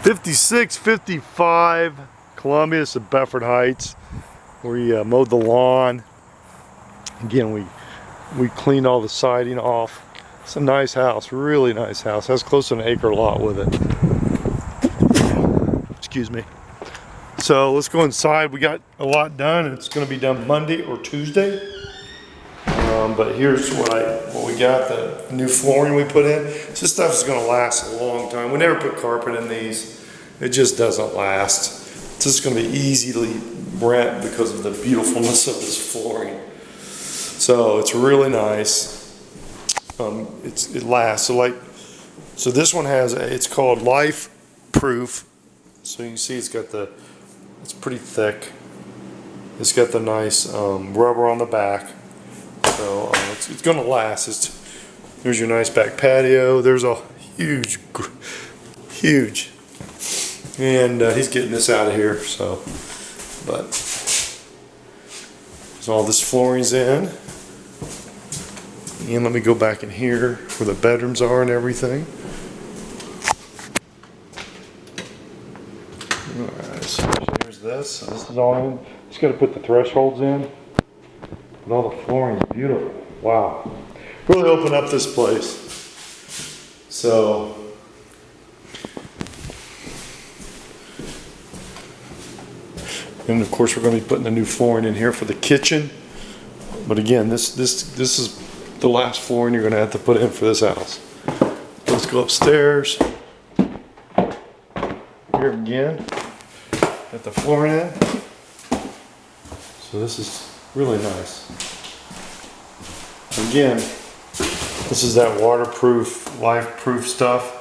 5655 Columbia to Bedford Heights. We mowed the lawn. Again, we cleaned all the siding off. It's a nice house, really nice house. Has close to an acre lot with it. Excuse me. So let's go inside. We got a lot done. It's going to be done Monday or Tuesday. But here's what we got, the new flooring we put in. This stuff is going to last a long time. We never put carpet in these. It just doesn't last. It's just going to be easily rent because of the beautifulness of this flooring. So it's really nice. It lasts. So this one has, it's called Life Proof. So you can see it's pretty thick. It's got the nice rubber on the back. So it's going to last. There's your nice back patio. There's a huge, and he's getting this out of here. So, but so all this flooring's in. And let me go back in here where the bedrooms are and everything. Alright, so here's this. So this is all in. Just got to put the thresholds in. But all the flooring is beautiful. Wow. Really open up this place. So, and of course we're going to be putting the new flooring in here for the kitchen. But again, this is the last flooring you're going to have to put in for this house. Let's go upstairs. Here again, got the flooring in. So this is really nice. Again, this is that waterproof, life-proof stuff.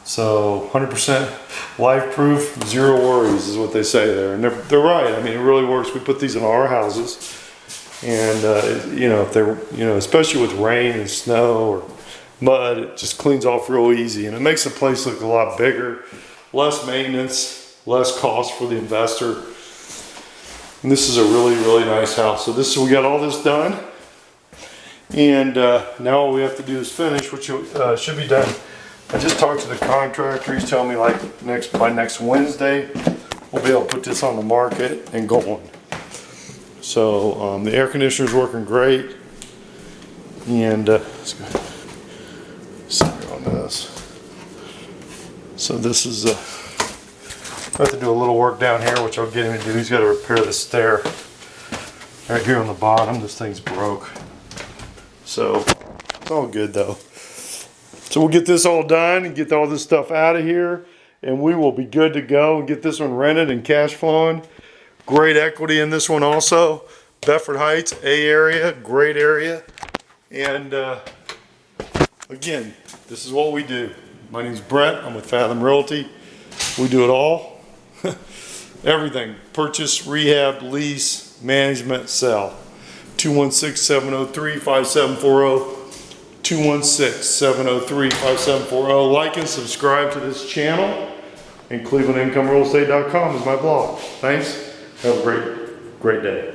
So 100% life-proof, zero worries is what they say there. And they're right. I mean, it really works. We put these in our houses. And if they're, especially with rain and snow or mud, it just cleans off real easy, and it makes the place look a lot bigger, less maintenance, less cost for the investor. And this is a really, really nice house. So we got all this done, and now all we have to do is finish, which should be done. I just talked to the contractor. He's telling me by next Wednesday we'll be able to put this on the market and go on. So the air conditioner is working great, and let's go on this. So this is I have to do a little work down here, which I'll get him to do. He's got to repair the stair right here on the bottom. This thing's broke, so it's all good though. So we'll get this all done and get all this stuff out of here, and we will be good to go and get this one rented and cash flowing. Great equity in this one also. Bedford Heights, A area, great area. And again, this is what we do. My name's Brett. I'm with Fathom Realty. We do it all. Everything. Purchase, rehab, lease, management, sell. 216-703-5740. 216-703-5740. Like and subscribe to this channel. And ClevelandIncomeRealEstate.com is my blog. Thanks. Have a great day.